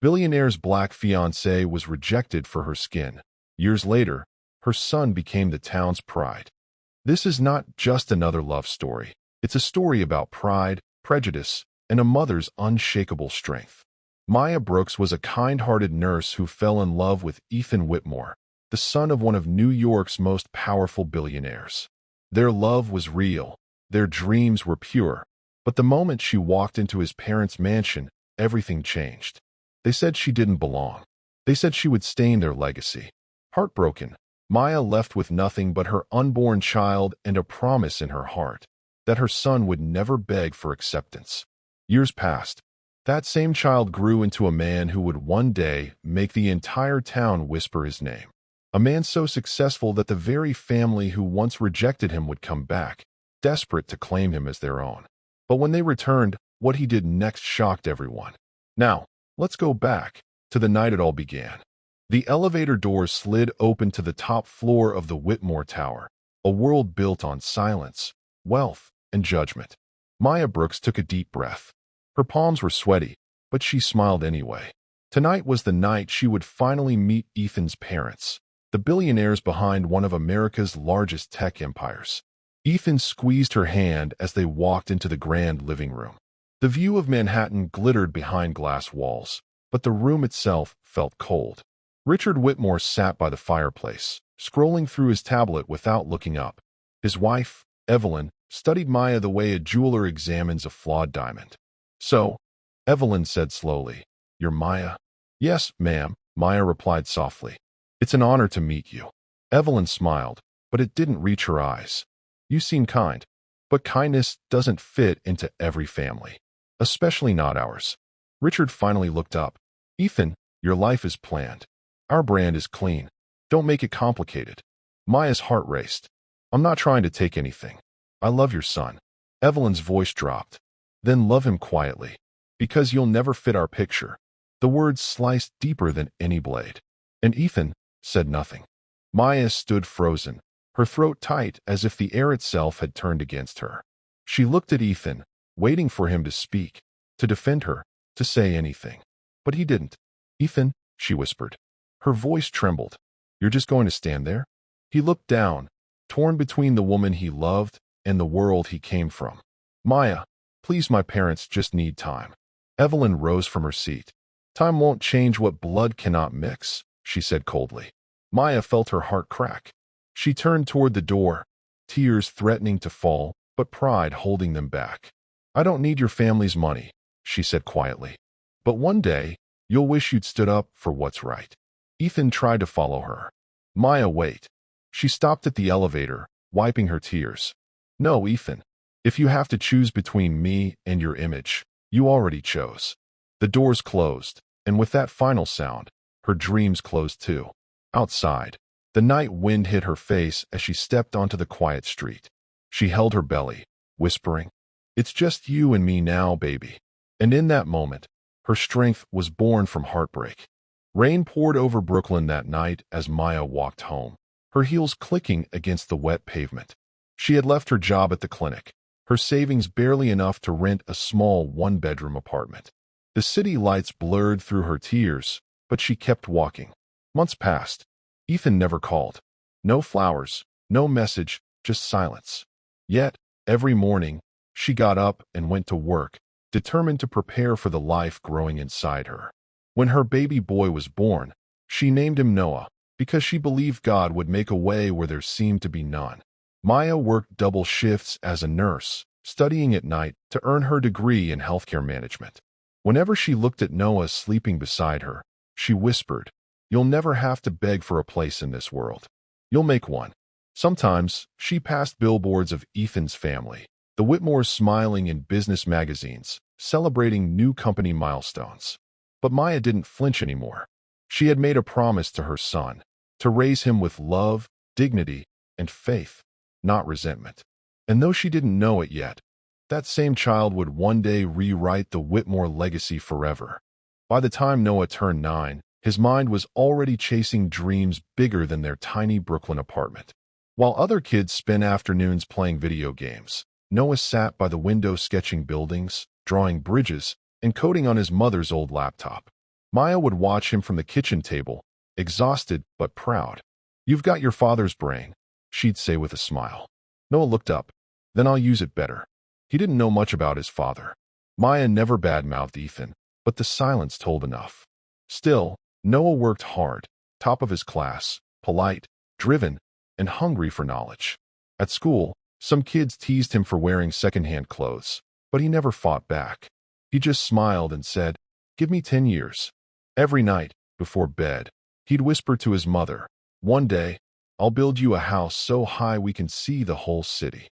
Billionaire's black fiancée was rejected for her skin. Years later, her son became the town's pride. This is not just another love story. It's a story about pride, prejudice, and a mother's unshakable strength. Maya Brooks was a kind-hearted nurse who fell in love with Ethan Whitmore, the son of one of New York's most powerful billionaires. Their love was real. Their dreams were pure. But the moment she walked into his parents' mansion, everything changed. They said she didn't belong. They said she would stain their legacy. Heartbroken, Maya left with nothing but her unborn child and a promise in her heart that her son would never beg for acceptance. Years passed. That same child grew into a man who would one day make the entire town whisper his name. A man so successful that the very family who once rejected him would come back, desperate to claim him as their own. But when they returned, what he did next shocked everyone. Now, let's go back to the night it all began. The elevator doors slid open to the top floor of the Whitmore Tower, a world built on silence, wealth, and judgment. Maya Brooks took a deep breath. Her palms were sweaty, but she smiled anyway. Tonight was the night she would finally meet Ethan's parents, the billionaires behind one of America's largest tech empires. Ethan squeezed her hand as they walked into the grand living room. The view of Manhattan glittered behind glass walls, but the room itself felt cold. Richard Whitmore sat by the fireplace, scrolling through his tablet without looking up. His wife, Evelyn, studied Maya the way a jeweler examines a flawed diamond. "So," Evelyn said slowly, "you're Maya?" "Yes, ma'am," Maya replied softly. "It's an honor to meet you." Evelyn smiled, but it didn't reach her eyes. "You seem kind, but kindness doesn't fit into every family. Especially not ours." Richard finally looked up. "Ethan, your life is planned. Our brand is clean. Don't make it complicated." Maya's heart raced. "I'm not trying to take anything. I love your son." Evelyn's voice dropped. "Then love him quietly. Because you'll never fit our picture." The words sliced deeper than any blade. And Ethan said nothing. Maya stood frozen, her throat tight as if the air itself had turned against her. She looked at Ethan, waiting for him to speak, to defend her, to say anything. But he didn't. "Ethan," she whispered. Her voice trembled. "You're just going to stand there?" He looked down, torn between the woman he loved and the world he came from. "Maya, please, my parents just need time." Evelyn rose from her seat. "Time won't change what blood cannot mix," she said coldly. Maya felt her heart crack. She turned toward the door, tears threatening to fall, but pride holding them back. "I don't need your family's money," she said quietly. "But one day, you'll wish you'd stood up for what's right." Ethan tried to follow her. "Maya, wait." She stopped at the elevator, wiping her tears. "No, Ethan. If you have to choose between me and your image, you already chose." The doors closed, and with that final sound, her dreams closed too. Outside, the night wind hit her face as she stepped onto the quiet street. She held her belly, whispering, "It's just you and me now, baby." And in that moment, her strength was born from heartbreak. Rain poured over Brooklyn that night as Maya walked home, her heels clicking against the wet pavement. She had left her job at the clinic, her savings barely enough to rent a small one-bedroom apartment. The city lights blurred through her tears, but she kept walking. Months passed. Ethan never called. No flowers, no message, just silence. Yet, every morning, she got up and went to work, determined to prepare for the life growing inside her. When her baby boy was born, she named him Noah, because she believed God would make a way where there seemed to be none. Maya worked double shifts as a nurse, studying at night to earn her degree in healthcare management. Whenever she looked at Noah sleeping beside her, she whispered, "You'll never have to beg for a place in this world. You'll make one." Sometimes, she passed billboards of Ethan's family, the Whitmores smiling in business magazines, celebrating new company milestones. But Maya didn't flinch anymore. She had made a promise to her son, to raise him with love, dignity, and faith, not resentment. And though she didn't know it yet, that same child would one day rewrite the Whitmore legacy forever. By the time Noah turned 9, his mind was already chasing dreams bigger than their tiny Brooklyn apartment. While other kids spent afternoons playing video games, Noah sat by the window sketching buildings, drawing bridges, and coding on his mother's old laptop. Maya would watch him from the kitchen table, exhausted but proud. "You've got your father's brain," she'd say with a smile. Noah looked up. "Then I'll use it better." He didn't know much about his father. Maya never badmouthed Ethan, but the silence told enough. Still, Noah worked hard, top of his class, polite, driven, and hungry for knowledge. At school, some kids teased him for wearing secondhand clothes, but he never fought back. He just smiled and said, "Give me 10 years. Every night, before bed, he'd whisper to his mother, "One day, I'll build you a house so high we can see the whole city."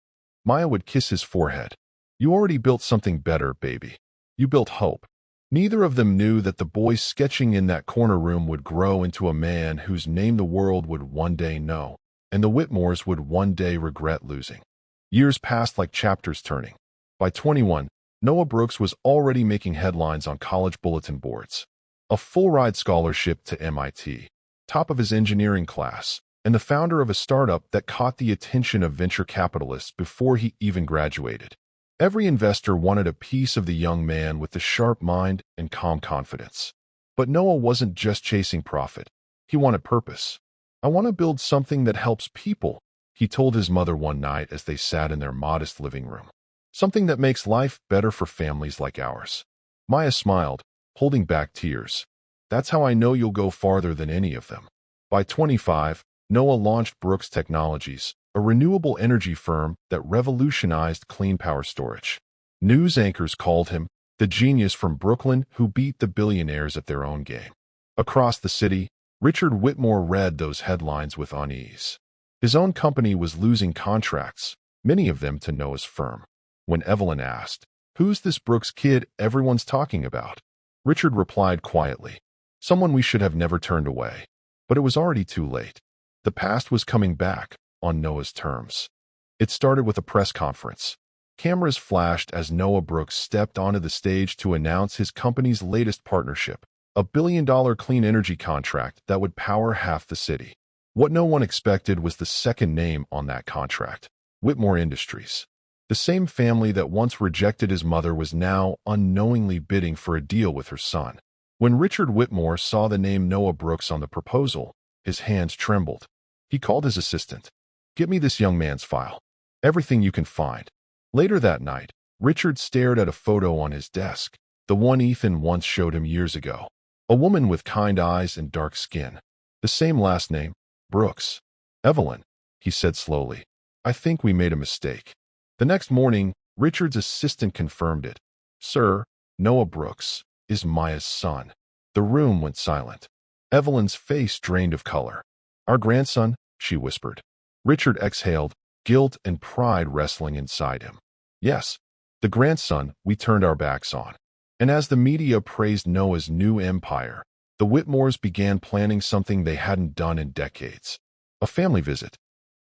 Maya would kiss his forehead. "You already built something better, baby. You built hope." Neither of them knew that the boy sketching in that corner room would grow into a man whose name the world would one day know, and the Whitmores would one day regret losing. Years passed like chapters turning. By 21, Noah Brooks was already making headlines on college bulletin boards. A full-ride scholarship to MIT, top of his engineering class, and the founder of a startup that caught the attention of venture capitalists before he even graduated. Every investor wanted a piece of the young man with the sharp mind and calm confidence. But Noah wasn't just chasing profit. He wanted purpose. "I want to build something that helps people," he told his mother one night as they sat in their modest living room. "Something that makes life better for families like ours." Maya smiled, holding back tears. "That's how I know you'll go farther than any of them." By 25, Noah launched Brooks Technologies, a renewable energy firm that revolutionized clean power storage. News anchors called him the genius from Brooklyn who beat the billionaires at their own game. Across the city, Richard Whitmore read those headlines with unease. His own company was losing contracts, many of them to Noah's firm. When Evelyn asked, "Who's this Brooks kid everyone's talking about?" Richard replied quietly, "Someone we should have never turned away." But it was already too late. The past was coming back, on Noah's terms. It started with a press conference. Cameras flashed as Noah Brooks stepped onto the stage to announce his company's latest partnership, a billion-dollar clean energy contract that would power half the city. What no one expected was the second name on that contract, Whitmore Industries. The same family that once rejected his mother was now unknowingly bidding for a deal with her son. When Richard Whitmore saw the name Noah Brooks on the proposal, his hands trembled. He called his assistant. "Get me this young man's file. Everything you can find." Later that night, Richard stared at a photo on his desk, the one Ethan once showed him years ago. A woman with kind eyes and dark skin. The same last name, Brooks. "Evelyn," he said slowly, "I think we made a mistake." The next morning, Richard's assistant confirmed it. "Sir, Noah Brooks is Maya's son." The room went silent. Evelyn's face drained of color. "Our grandson," she whispered. Richard exhaled, guilt and pride wrestling inside him. "Yes, the grandson we turned our backs on." And as the media praised Noah's new empire, the Whitmores began planning something they hadn't done in decades. A family visit.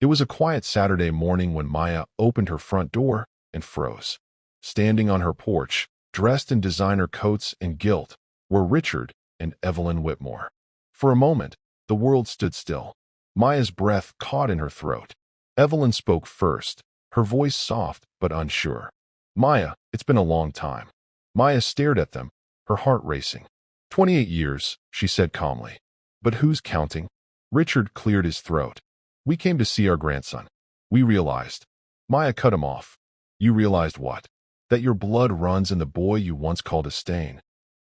It was a quiet Saturday morning when Maya opened her front door and froze. Standing on her porch, dressed in designer coats and gilt, were Richard and Evelyn Whitmore. For a moment, the world stood still. Maya's breath caught in her throat. Evelyn spoke first, her voice soft but unsure. "Maya, it's been a long time." Maya stared at them, her heart racing. 28 years, she said calmly. "But who's counting?" Richard cleared his throat. "We came to see our grandson. We realized." Maya cut him off. "You realized what?" "That your blood runs in the boy you once called a stain."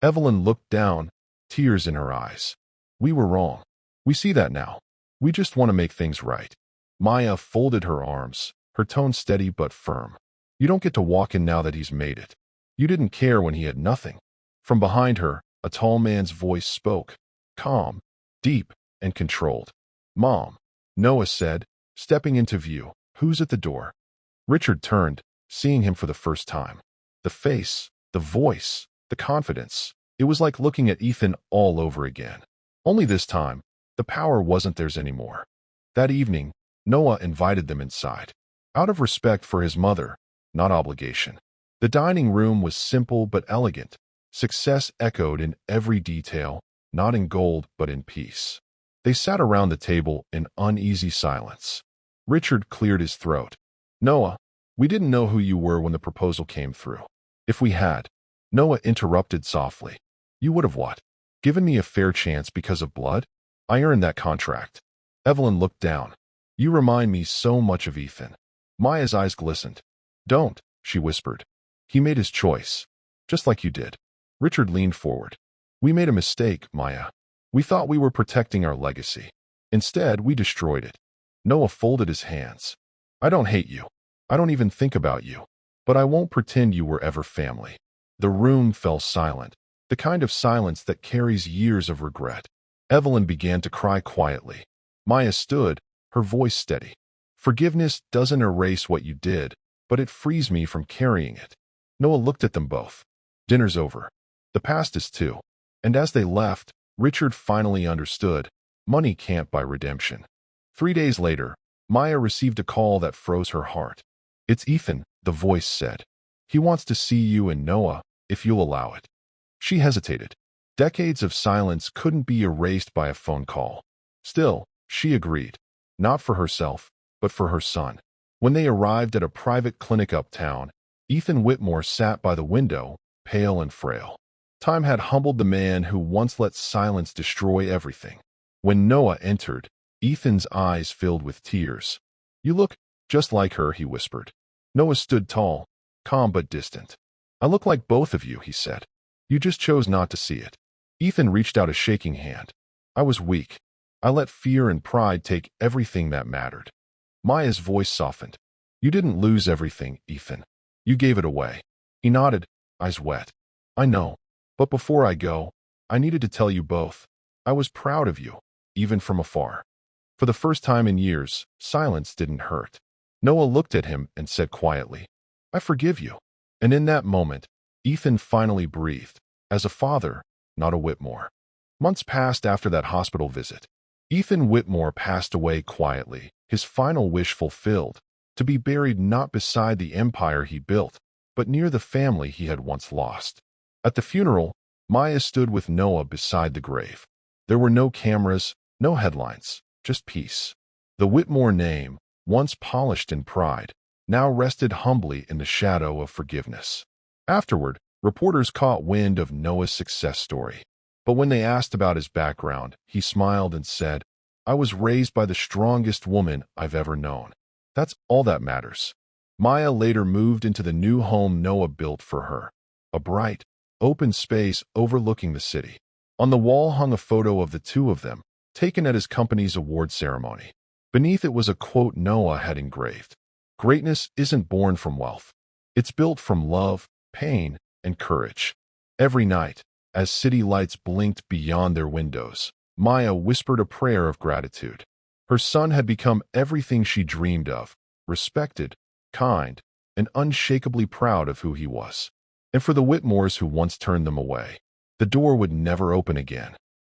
Evelyn looked down, tears in her eyes. "We were wrong. We see that now. We just want to make things right." Maya folded her arms, her tone steady but firm. "You don't get to walk in now that he's made it. You didn't care when he had nothing." From behind her, a tall man's voice spoke, calm, deep, and controlled. "Mom," Noah said, stepping into view. "Who's at the door?" Richard turned, seeing him for the first time. The face, the voice, the confidence. It was like looking at Ethan all over again. Only this time, the power wasn't theirs anymore. That evening, Noah invited them inside. Out of respect for his mother, not obligation. The dining room was simple but elegant. Success echoed in every detail, not in gold but in peace. They sat around the table in uneasy silence. Richard cleared his throat. "Noah, we didn't know who you were when the proposal came through. If we had," Noah interrupted softly, "you would have what?" Given me a fair chance because of blood? I earned that contract. Evelyn looked down. You remind me so much of Ethan. Maya's eyes glistened. Don't, she whispered. He made his choice. Just like you did. Richard leaned forward. We made a mistake, Maya. We thought we were protecting our legacy. Instead, we destroyed it. Noah folded his hands. I don't hate you. I don't even think about you. But I won't pretend you were ever family. The room fell silent, the kind of silence that carries years of regret. Evelyn began to cry quietly. Maya stood, her voice steady. Forgiveness doesn't erase what you did, but it frees me from carrying it. Noah looked at them both. Dinner's over. The past is too. And as they left, Richard finally understood. Money can't buy redemption. 3 days later, Maya received a call that froze her heart. It's Ethan, the voice said. He wants to see you and Noah, if you'll allow it. She hesitated. Decades of silence couldn't be erased by a phone call. Still, she agreed. Not for herself, but for her son. When they arrived at a private clinic uptown, Ethan Whitmore sat by the window, pale and frail. Time had humbled the man who once let silence destroy everything. When Noah entered, Ethan's eyes filled with tears. You look just like her, he whispered. Noah stood tall, calm but distant. I look like both of you, he said. You just chose not to see it. Ethan reached out a shaking hand. I was weak. I let fear and pride take everything that mattered. Maya's voice softened. You didn't lose everything, Ethan. You gave it away. He nodded, eyes wet. I know. But before I go, I needed to tell you both. I was proud of you, even from afar. For the first time in years, silence didn't hurt. Noah looked at him and said quietly, I forgive you. And in that moment, Ethan finally breathed, as a father, not a Whitmore. Months passed after that hospital visit. Ethan Whitmore passed away quietly, his final wish fulfilled, to be buried not beside the empire he built, but near the family he had once lost. At the funeral, Maya stood with Noah beside the grave. There were no cameras, no headlines, just peace. The Whitmore name, once polished in pride, now rested humbly in the shadow of forgiveness. Afterward, reporters caught wind of Noah's success story. But when they asked about his background, he smiled and said, I was raised by the strongest woman I've ever known. That's all that matters. Maya later moved into the new home Noah built for her, a bright, open space overlooking the city. On the wall hung a photo of the two of them, taken at his company's award ceremony. Beneath it was a quote Noah had engraved. Greatness isn't born from wealth. It's built from love, pain, and courage. Every night, as city lights blinked beyond their windows, Maya whispered a prayer of gratitude. Her son had become everything she dreamed of, respected, kind, and unshakably proud of who he was. And for the Whitmores who once turned them away, the door would never open again.